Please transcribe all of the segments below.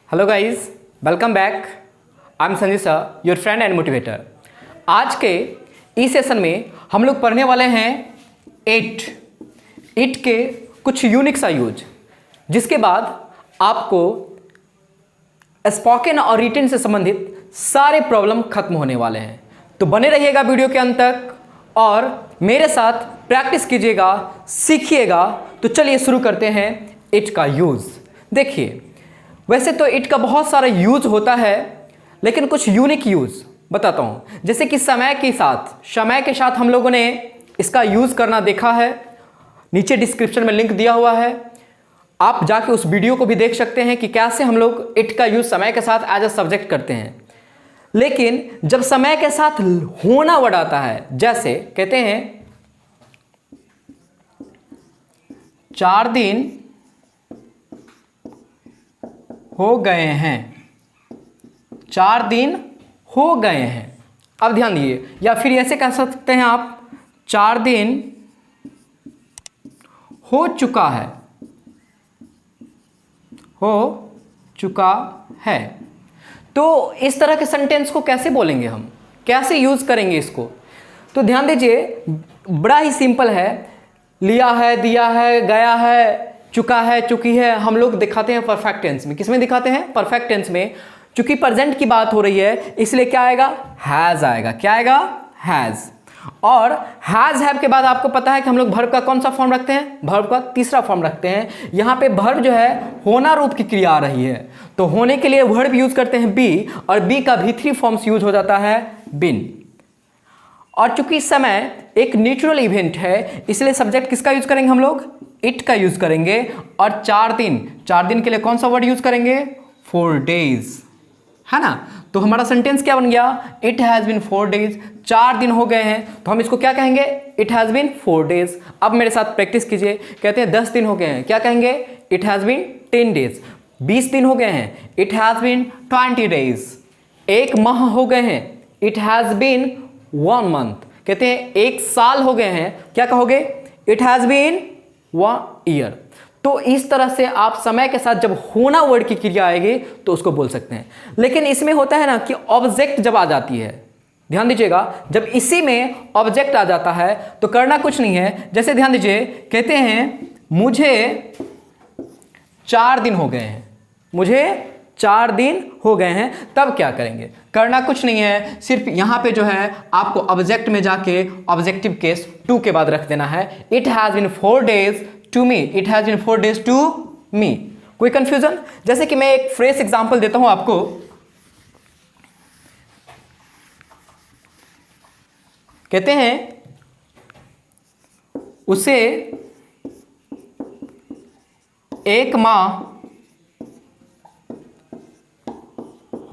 Hello guys, welcome back. I am Sanjay sir, your friend and motivator. आज के इस session में हम लोग पढ़ने वाले हैं इट के कुछ यूनिक सा यूज, जिसके बाद आपको स्पोकन और रिटन से संबंधित सारे प्रॉब्लम खत्म होने वाले हैं। तो बने रहिएगा वीडियो के अंत तक और मेरे साथ प्रैक्टिस कीजिएगा, सीखिएगा। तो चलिए शुरू करते हैं इट का यूज़। देखिए, वैसे तो इट का बहुत सारा यूज होता है, लेकिन कुछ यूनिक यूज बताता हूं। जैसे कि समय के साथ हम लोगों ने इसका यूज करना देखा है। नीचे डिस्क्रिप्शन में लिंक दिया हुआ है, आप जाके उस वीडियो को भी देख सकते हैं कि कैसे हम लोग इट का यूज समय के साथ एज अ सब्जेक्ट करते हैं। लेकिन जब समय के साथ होना वर्ड आता है, जैसे कहते हैं 4 दिन हो गए हैं, 4 दिन हो गए हैं। अब ध्यान दीजिए, या फिर ऐसे कह सकते हैं आप 4 दिन हो चुका है, हो चुका है। तो इस तरह के सेंटेंस को कैसे बोलेंगे, हम कैसे यूज करेंगे इसको? तो ध्यान दीजिए, बड़ा ही सिंपल है। लिया है, दिया है, गया है, चुका है, चुकी है। हम लोग दिखाते हैं परफेक्ट टेंस में। किसमें दिखाते हैं? परफेक्ट टेंस में। चूंकि प्रेजेंट की बात हो रही है, इसलिए क्या आएगा? हैज आएगा। क्या आएगा? हैज। और हैज हैव के बाद आपको पता है कि हम लोग वर्ब का कौन सा फॉर्म रखते हैं? वर्ब का तीसरा फॉर्म रखते हैं। यहां पे वर्ब जो है होना रूप की क्रिया आ रही है, तो होने के लिए वर्ब यूज करते हैं बी, और बी का भी 3 फॉर्म्स यूज हो जाता है बिन। और चूंकि समय एक नेचुरल इवेंट है, इसलिए सब्जेक्ट किसका यूज करेंगे हम लोग? इट का यूज करेंगे। और 4 दिन के लिए कौन सा वर्ड यूज करेंगे? 4 days, है ना? तो हमारा सेंटेंस क्या बन गया? It has been 4 days। 4 दिन हो गए हैं, तो हम इसको क्या कहेंगे? It has been 4 days। अब मेरे साथ प्रैक्टिस कीजिए। कहते हैं 10 दिन हो गए हैं, क्या कहेंगे? It has been 10 days। 20 दिन हो गए हैं, इट हैज बीन 20 days। 1 माह हो गए हैं, इट हैज बीन 1 month। कहते हैं 1 साल हो गए हैं, क्या कहोगे? It has been 1 year। तो इस तरह से आप समय के साथ जब होना वर्ड की क्रिया आएगी तो उसको बोल सकते हैं। लेकिन इसमें होता है ना कि ऑब्जेक्ट जब आ जाती है, ध्यान दीजिएगा, जब इसी में ऑब्जेक्ट आ जाता है तो करना कुछ नहीं है। जैसे ध्यान दीजिए, कहते हैं मुझे 4 दिन हो गए हैं, मुझे 4 दिन हो गए हैं। तब क्या करेंगे? करना कुछ नहीं है, सिर्फ यहां पे जो है आपको ऑब्जेक्ट में जाके ऑब्जेक्टिव केस टू के बाद रख देना है। It has been 4 days to me, it has been 4 days to me. कोई कंफ्यूजन? जैसे कि मैं एक फ्रेश एग्जांपल देता हूं आपको। कहते हैं उसे 1 माह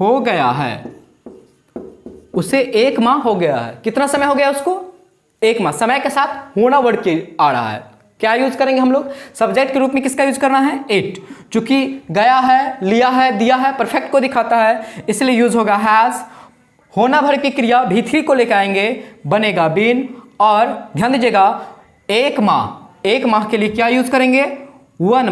हो गया है, उसे 1 माह हो गया है। कितना समय हो गया उसको? 1 माह। समय के साथ होना वर्ड के आ रहा है, क्या यूज करेंगे हम लोग? सब्जेक्ट के रूप में किसका यूज करना है? इट। चूंकि गया है, लिया है, दिया है, परफेक्ट को दिखाता है, इसलिए यूज होगा हैज। होना भर की क्रिया V3 को लेकर आएंगे, बनेगा बीन। और ध्यान दीजिएगा, 1 माह के लिए क्या यूज करेंगे? 1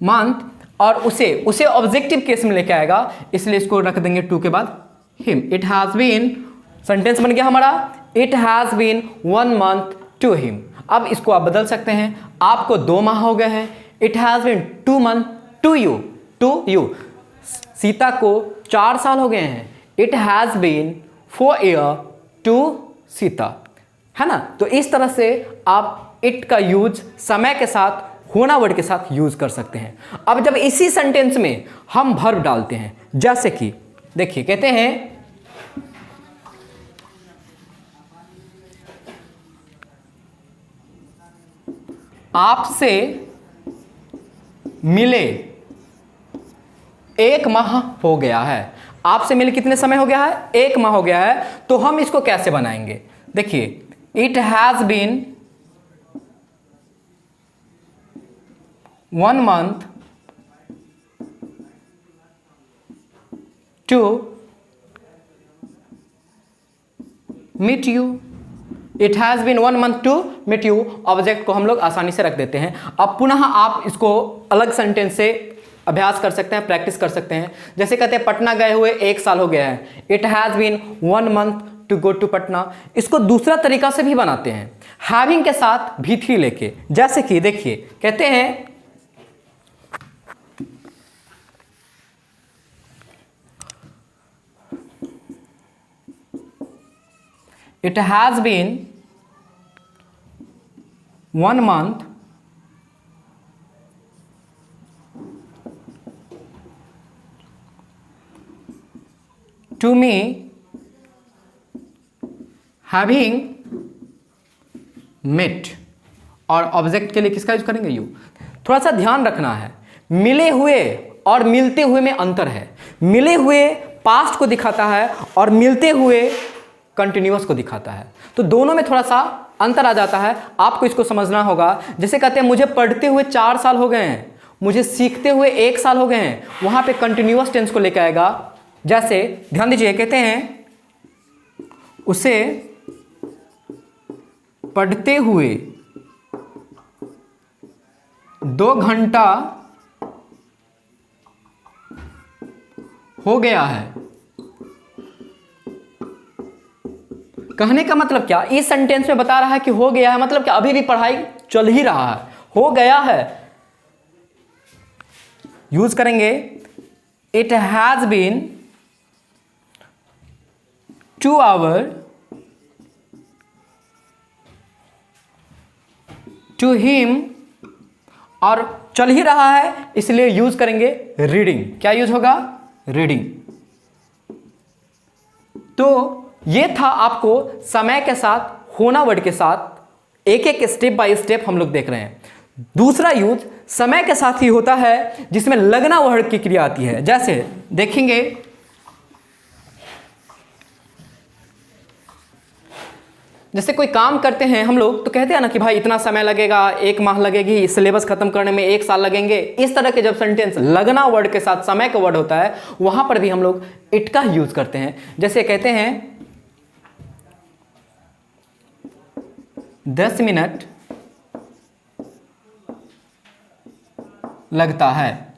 मंथ। और उसे ऑब्जेक्टिव केस में लेके आएगा, इसलिए इसको रख देंगे 2 के बाद him. It has been, sentence बन गया हमारा, it has been 1 month to him. अब इसको आप बदल सकते हैं, आपको 2 माह हो गए हैं, it has been 2 month to you. Sita को 4 साल हो गए हैं, it has been 4 year to Sita, है ना? तो इस तरह से आप इट का यूज समय के साथ होना वर्ड के साथ यूज कर सकते हैं। अब जब इसी सेंटेंस में हम वर्ब डालते हैं, जैसे कि देखिए, कहते हैं आपसे मिले 1 माह हो गया है। आपसे मिले कितने समय हो गया है? 1 माह हो गया है। तो हम इसको कैसे बनाएंगे? देखिए, it has been 1 month to meet you. It has been 1 month to met you, object को हम लोग आसानी से रख देते हैं। अब पुनः आप इसको अलग सेंटेंस से अभ्यास कर सकते हैं, प्रैक्टिस कर सकते हैं। जैसे कहते हैं पटना गए हुए 1 साल हो गया है, it has been 1 month to go to Patna. इसको दूसरा तरीका से भी बनाते हैं, हैविंग के साथ भी3 लेके। जैसे कि देखिए कहते हैं it has been 1 month to me having met, और ऑब्जेक्ट के लिए किसका यूज करेंगे? यू। थोड़ा सा ध्यान रखना है, मिले हुए और मिलते हुए में अंतर है। मिले हुए पास्ट को दिखाता है और मिलते हुए कंटिन्यूअस को दिखाता है, तो दोनों में थोड़ा सा अंतर आ जाता है, आपको इसको समझना होगा। जैसे कहते हैं मुझे पढ़ते हुए 4 साल हो गए हैं, मुझे सीखते हुए 1 साल हो गए हैं, वहां पे कंटिन्यूअस टेंस को लेकर आएगा। जैसे ध्यान दीजिए, कहते हैं उसे पढ़ते हुए 2 घंटा हो गया है। कहने का मतलब क्या? इस सेंटेंस में बता रहा है कि हो गया है, मतलब क्या अभी भी पढ़ाई चल ही रहा है, हो गया है। यूज करेंगे it has been 2 hour to him, और चल ही रहा है इसलिए यूज करेंगे रीडिंग। क्या यूज होगा? रीडिंग। तो ये था आपको समय के साथ, होना वर्ड के साथ एक एक स्टेप बाय स्टेप हम लोग देख रहे हैं। दूसरा यूज समय के साथ ही होता है जिसमें लगना वर्ड की क्रिया आती है। जैसे देखेंगे जैसे कोई काम करते हैं हम लोग तो कहते हैं ना कि भाई इतना समय लगेगा, 1 माह लगेगी, सिलेबस खत्म करने में 1 साल लगेंगे। इस तरह के जब सेंटेंस लगना वर्ड के साथ समय का वर्ड होता है वहां पर भी हम लोग इट का यूज करते हैं। जैसे कहते हैं 10 मिनट लगता है,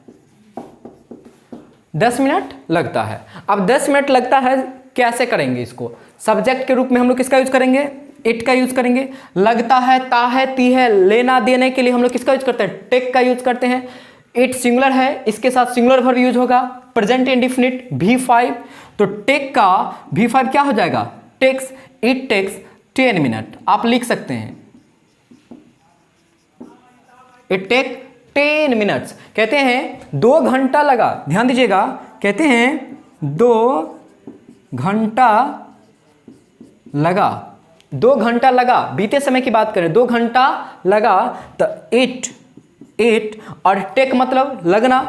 10 मिनट लगता है। अब 10 मिनट लगता है कैसे करेंगे? इसको सब्जेक्ट के रूप में हम लोग किसका यूज करेंगे? इट का यूज करेंगे। लगता है, ता है, ती है, लेना देने के लिए हम लोग किसका यूज करते हैं? टेक का यूज करते हैं। इट सिंगुलर है, इसके साथ सिंगुलर वर्ब यूज होगा। प्रेजेंट इंडेफिनिट V5, तो टेक का V5 क्या हो जाएगा? टेक्स। इट टेक्स 10 मिनट, आप लिख सकते हैं इट टेक 10 मिनट्स। कहते हैं 2 घंटा लगा, ध्यान दीजिएगा, कहते हैं 2 घंटा लगा, 2 घंटा लगा, बीते समय की बात करें, 2 घंटा लगा, तो इट और टेक मतलब लगना,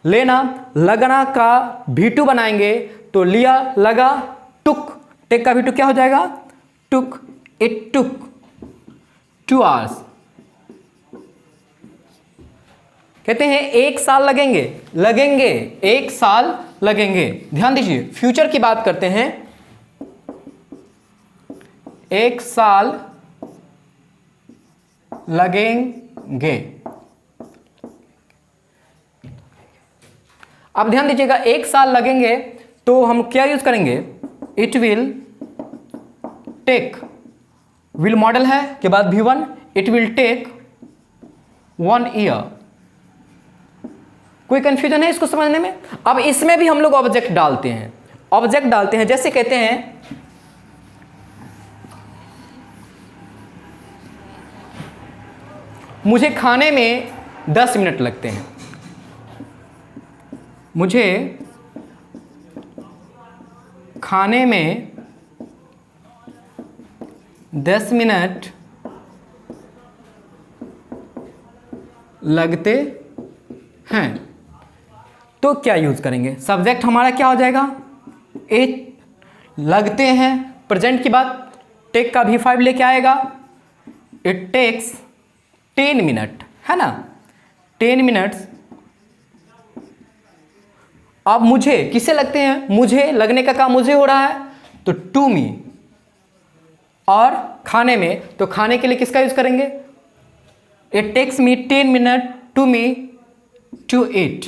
लेना, लगना का V2 बनाएंगे तो लिया, लगा, टुक, टेक का V2 क्या हो जाएगा? टुक। It took 2 hours. कहते हैं 1 साल लगेंगे, 1 साल लगेंगे। ध्यान दीजिए, फ्यूचर की बात करते हैं, 1 साल लगेंगे। अब ध्यान दीजिएगा, 1 साल लगेंगे तो हम क्या यूज करेंगे? It will take, will model है के बाद V1, it will take 1 year. कोई कंफ्यूजन है इसको समझने में? अब इसमें भी हम लोग ऑब्जेक्ट डालते हैं, जैसे कहते हैं मुझे खाने में 10 मिनट लगते हैं, मुझे खाने में 10 मिनट लगते हैं, तो क्या यूज करेंगे? सब्जेक्ट हमारा क्या हो जाएगा? इट। लगते हैं, प्रेजेंट की बात, टेक का V5 लेके आएगा, इट टेक्स 10 मिनट, है ना, 10 मिनट्स। अब मुझे किसे लगते हैं? मुझे लगने का काम मुझे हो रहा है, तो टू मी, और खाने में, तो खाने के लिए किसका यूज करेंगे? It takes me 10 minute to me to eat.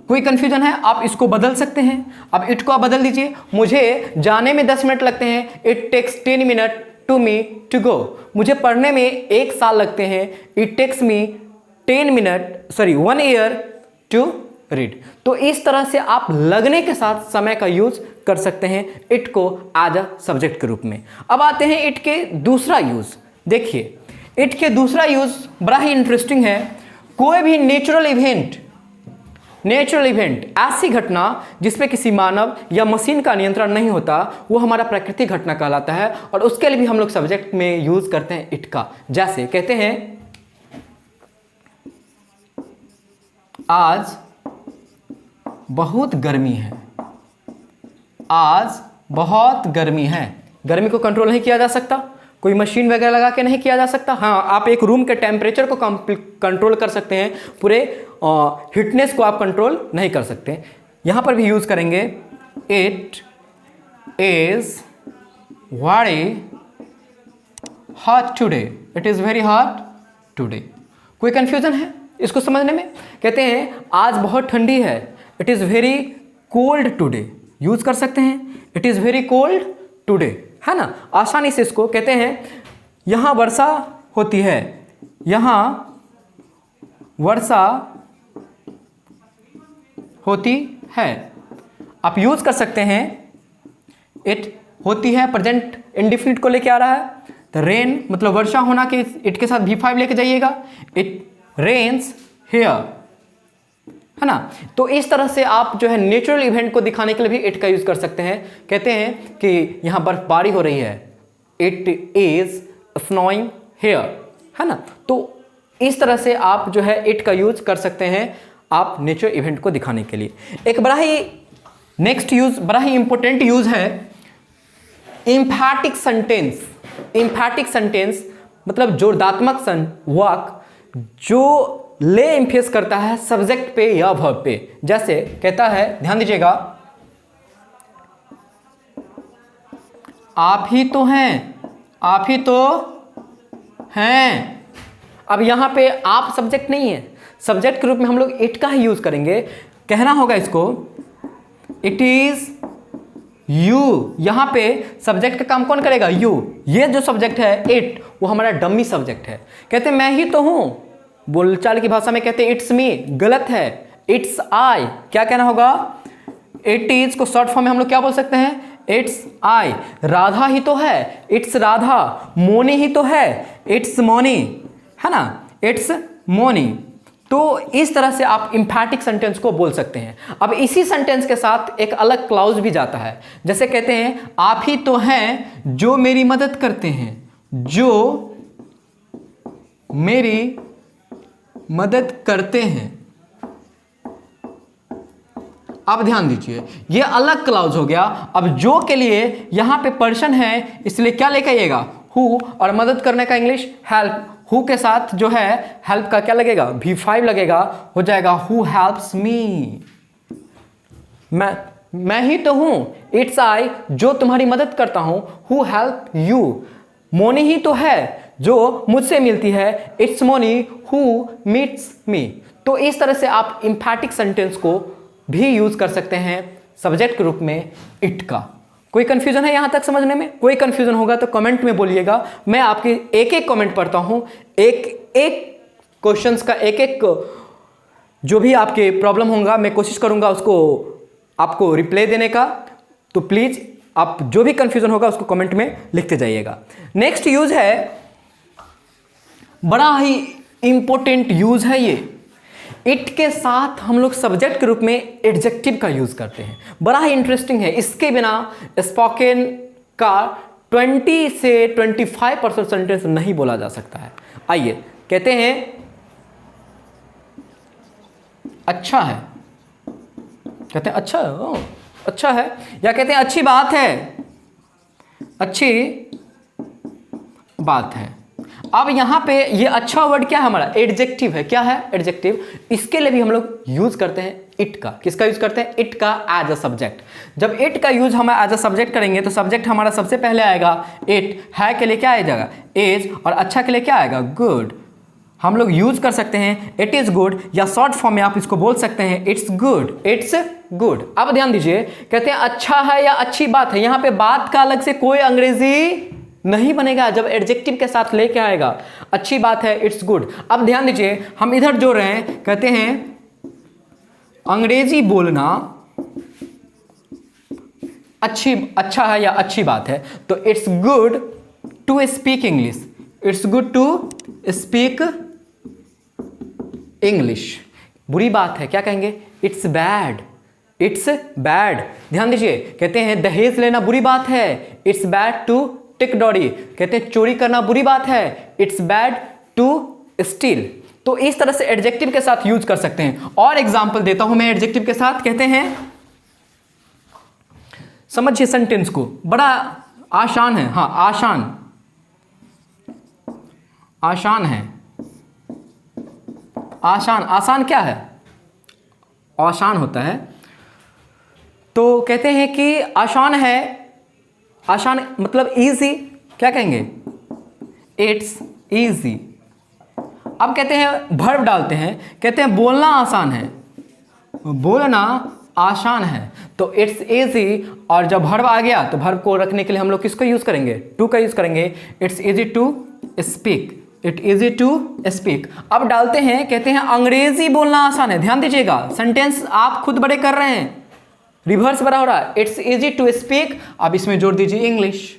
कोई कंफ्यूजन है? आप इसको बदल सकते हैं। अब इट को आप बदल दीजिए, मुझे जाने में 10 मिनट लगते हैं, it takes 10 minute to me to go. मुझे पढ़ने में 1 साल लगते हैं, it takes me 1 year to read. तो इस तरह से आप लगने के साथ समय का यूज कर सकते हैं इट को एज अ सब्जेक्ट के रूप में। अब आते हैं इट के दूसरा यूज। देखिए, इट के दूसरा यूज बड़ा ही इंटरेस्टिंग है। कोई भी नेचुरल इवेंट, ऐसी घटना जिसमें किसी मानव या मशीन का नियंत्रण नहीं होता, वो हमारा प्राकृतिक घटना कहलाता है, और उसके लिए भी हम लोग सब्जेक्ट में यूज करते हैं इट का। जैसे कहते हैं आज बहुत गर्मी है, आज बहुत गर्मी है। गर्मी को कंट्रोल नहीं किया जा सकता, कोई मशीन वगैरह लगा के नहीं किया जा सकता। हाँ, आप एक रूम के टेम्परेचर को कंट्रोल कर सकते हैं, पूरे हीटनेस को आप कंट्रोल नहीं कर सकते। यहां पर भी यूज करेंगे it is very hot today, it is very hot today. कोई कंफ्यूजन है इसको समझने में? कहते हैं आज बहुत ठंडी है, it is very cold today, use कर सकते हैं it is very cold today, है ना। आसानी से इसको कहते हैं यहां वर्षा होती है, यहां वर्षा होती है। आप यूज कर सकते हैं इट होती है, प्रेजेंट इंडिफिनिट को लेके आ रहा है, तो रेन मतलब वर्षा होना के इट के साथ V5 लेके जाइएगा, इट रेन्स हियर, है ना। तो इस तरह से आप जो है नेचुरल इवेंट को दिखाने के लिए भी इट का यूज कर सकते हैं। कहते हैं कि यहां बर्फबारी हो रही है, इट इज स्नोइंग हियर, है ना। तो इस तरह से आप जो है इट का यूज कर सकते हैं आप नेचुरल इवेंट को दिखाने के लिए। एक बड़ा ही नेक्स्ट यूज, बड़ा ही इंपॉर्टेंट यूज है एम्फैटिक सेंटेंस। एम्फैटिक सेंटेंस मतलब जोड़ात्मक वाक्य जो ले एम्फेस करता है सब्जेक्ट पे या वर्ब पे। जैसे कहता है, ध्यान दीजिएगा, आप ही तो हैं, आप ही तो हैं। अब यहां पे आप सब्जेक्ट नहीं है, सब्जेक्ट के रूप में हम लोग इट का ही यूज करेंगे। कहना होगा इसको इट इज यू। यहां पे सब्जेक्ट का काम कौन करेगा? यू। ये जो सब्जेक्ट है इट, वो हमारा डमी सब्जेक्ट है। कहते हैं मैं ही तो हूं, बोलचाल की भाषा में कहते हैं इट्स मी, गलत है, इट्स आई। क्या कहना होगा? इट इज को शॉर्ट फॉर्म में हम लोग क्या बोल सकते हैं? It's I. राधा ही तो है, इट्स राधा। मोनी ही तो है, इट्स मोनी, है ना, इट्स मोनी। तो इस तरह से आप एम्फैटिक सेंटेंस को बोल सकते हैं। अब इसी सेंटेंस के साथ एक अलग क्लाउज भी जाता है। जैसे कहते हैं आप ही तो हैं जो मेरी मदद करते हैं, जो मेरी मदद करते हैं। अब ध्यान दीजिए, ये अलग क्लाउज हो गया। अब जो के लिए यहां पे पर्सन है, इसलिए क्या लेके आइएगा? हु, और मदद करने का इंग्लिश हेल्प। हु के साथ जो है हेल्प का क्या लगेगा? V5 लगेगा, हो जाएगा हु हेल्प्स मी। मैं ही तो हूं, इट्स आई, जो तुम्हारी मदद करता हूं, हु हेल्प यू। मोनी ही तो है जो मुझसे मिलती है, it's Moni who meets me. तो इस तरह से आप एम्फैटिक सेंटेंस को भी यूज कर सकते हैं सब्जेक्ट के रूप में इट का। कोई कंफ्यूजन है यहां तक समझने में? कोई कंफ्यूजन होगा तो कमेंट में बोलिएगा, मैं आपके एक एक कमेंट पढ़ता हूं, एक एक क्वेश्चंस का एक एक जो भी आपके प्रॉब्लम होगा मैं कोशिश करूंगा उसको आपको रिप्लाई देने का। तो प्लीज आप जो भी कंफ्यूजन होगा उसको कमेंट में लिखते जाइएगा। नेक्स्ट यूज है, बड़ा ही इंपॉर्टेंट यूज है ये। इट के साथ हम लोग सब्जेक्ट के रूप में एडजेक्टिव का यूज करते हैं। बड़ा ही इंटरेस्टिंग है, इसके बिना स्पोकन का 20 से 25% सेंटेंस नहीं बोला जा सकता है। आइए, कहते हैं अच्छा है, कहते हैं अच्छा है, अच्छा है, या कहते हैं अच्छी बात है, अच्छी बात है। अब यहां पे ये अच्छा वर्ड क्या है? हमारा एडजेक्टिव है। क्या है? एडजेक्टिव। इसके लिए भी हम लोग यूज करते हैं इट का। किसका यूज करते हैं? इट का एज अ सब्जेक्ट। जब इट का यूज हम एज अ सब्जेक्ट करेंगे तो सब्जेक्ट हमारा सबसे पहले आएगा इट, है के लिए क्या आ जाएगा? इज, और अच्छा के लिए क्या आएगा? गुड। हम लोग यूज कर सकते हैं इट इज गुड, या शॉर्ट फॉर्म में आप इसको बोल सकते हैं इट्स गुड, इट्स गुड। अब ध्यान दीजिए, कहते हैं अच्छा है या अच्छी बात है। यहां पे बात का अलग से कोई अंग्रेजी नहीं बनेगा जब एडजेक्टिव के साथ लेके आएगा। अच्छी बात है, इट्स गुड। अब ध्यान दीजिए, हम इधर जोड़ रहे हैं, कहते हैं अंग्रेजी बोलना अच्छा है या अच्छी बात है, तो it's good to speak English, it's good to speak English. बुरी बात है, क्या कहेंगे? It's bad, it's bad. ध्यान दीजिए, कहते हैं दहेज लेना बुरी बात है, it's bad to take dowry. कहते हैं चोरी करना बुरी बात है, इट्स बैड टू स्टील। तो इस तरह से एडजेक्टिव के साथ यूज कर सकते हैं। और एग्जांपल देता हूं मैं एडजेक्टिव के साथ। कहते हैं, समझिए सेंटेंस को, बड़ा आसान है। हाँ, आसान, आसान है। आसान, आसान क्या है? आसान होता है। तो कहते हैं कि आसान है, आसान मतलब इजी, क्या कहेंगे? It's easy. अब कहते हैं वर्ब डालते हैं, कहते हैं बोलना आसान है, बोलना आसान है, तो इट्स इजी। और जब वर्ब आ गया तो वर्ब को रखने के लिए हम लोग किसको यूज करेंगे? टू का यूज करेंगे। It's easy to speak, it easy to speak. अब डालते हैं, कहते हैं अंग्रेजी बोलना आसान है। ध्यान दीजिएगा, सेंटेंस आप खुद बड़े कर रहे हैं, रिवर्स बड़ा हो रहा है। इट्स इजी टू स्पीक, अब इसमें जोड़ दीजिए इंग्लिश।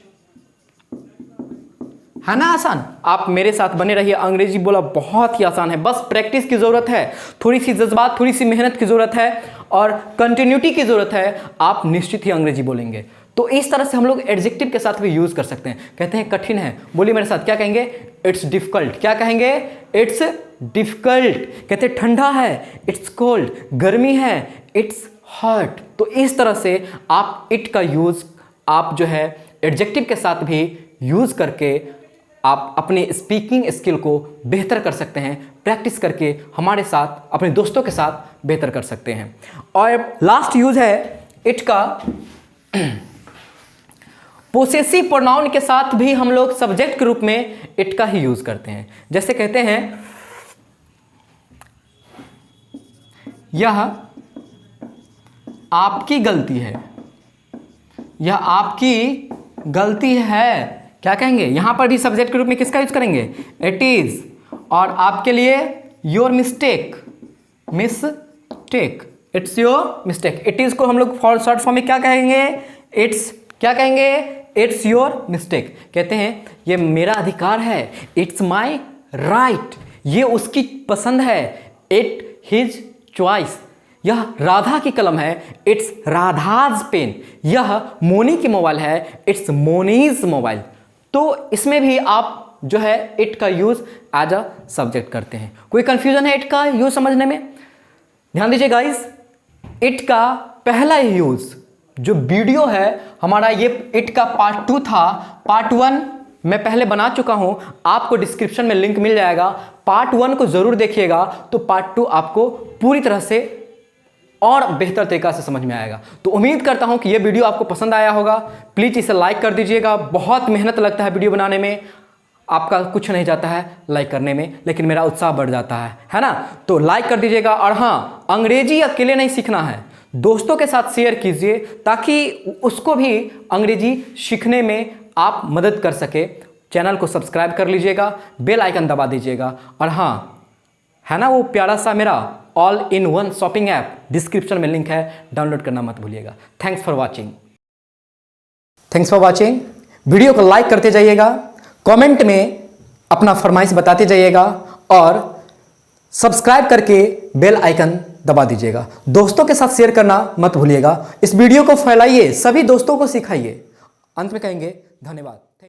है ना आसान? आप मेरे साथ बने रहिए, अंग्रेजी बोला बहुत ही आसान है, बस प्रैक्टिस की जरूरत है, थोड़ी सी जज्बात, थोड़ी सी मेहनत की जरूरत है और कंटिन्यूटी की जरूरत है, आप निश्चित ही अंग्रेजी बोलेंगे। तो इस तरह से हम लोग एडजेक्टिव के साथ भी यूज कर सकते हैं। कहते हैं कठिन है, बोलिए मेरे साथ, क्या कहेंगे? It's difficult. क्या कहेंगे? It's difficult. कहते हैं ठंडा है, इट्स कोल्ड। गर्मी है, इट्स हॉट। तो इस तरह से आप इट का यूज आप जो है एडजेक्टिव के साथ भी यूज करके आप अपने स्पीकिंग स्किल को बेहतर कर सकते हैं। प्रैक्टिस करके हमारे साथ, अपने दोस्तों के साथ बेहतर कर सकते हैं। और लास्ट यूज है इट का, पोसेसिव प्रोनाउन के साथ भी हम लोग सब्जेक्ट के रूप में इट का ही यूज करते हैं। जैसे कहते हैं यह आपकी गलती है, यह आपकी गलती है। क्या कहेंगे? यहां पर भी सब्जेक्ट के रूप में किसका यूज करेंगे? It is. और आपके लिए your mistake, mistake, it's your mistake. It is को हम लोग शॉर्ट फॉर्म में क्या कहेंगे? इट्स, क्या कहेंगे? It's your mistake. कहते हैं ये मेरा अधिकार है, इट्स माई राइट। ये उसकी पसंद है, इट हिज चॉइस। यह राधा की कलम है, इट्स राधाज पेन। यह मोनी की मोबाइल है, इट्स मोनीज मोबाइल। तो इसमें भी आप जो है इट का यूज एज अ सब्जेक्ट करते हैं। कोई कंफ्यूजन है इट का यूज समझने में? ध्यान दीजिए गाइस, इट का पहला यूज जो वीडियो है हमारा, ये इट का पार्ट 2 था। पार्ट 1 मैं पहले बना चुका हूं, आपको डिस्क्रिप्शन में लिंक मिल जाएगा। पार्ट 1 को जरूर देखिएगा, तो पार्ट 2 आपको पूरी तरह से और बेहतर तरीका से समझ में आएगा। तो उम्मीद करता हूं कि यह वीडियो आपको पसंद आया होगा। प्लीज इसे लाइक कर दीजिएगा। बहुत मेहनत लगता है वीडियो बनाने में, आपका कुछ नहीं जाता है लाइक करने में, लेकिन मेरा उत्साह बढ़ जाता है ना? तो लाइक कर दीजिएगा। और हाँ, अंग्रेजी अकेले नहीं सीखना है, दोस्तों के साथ शेयर कीजिए ताकि उसको भी अंग्रेजी सीखने में आप मदद कर सके। चैनल को सब्सक्राइब कर लीजिएगा, बेल आइकन दबा दीजिएगा। और हाँ, है ना वो प्यारा सा मेरा all in one shopping app, description में लिंक है, डाउनलोड करना मत भूलिएगा। Thanks for watching. Thanks for watching. Video को लाइक करते जाइएगा, कमेंट में अपना फरमाइश बताते जाइएगा और सब्सक्राइब करके बेल आइकन दबा दीजिएगा। दोस्तों के साथ शेयर करना मत भूलिएगा। इस वीडियो को फैलाइए, सभी दोस्तों को सिखाइए। अंत में कहेंगे धन्यवाद।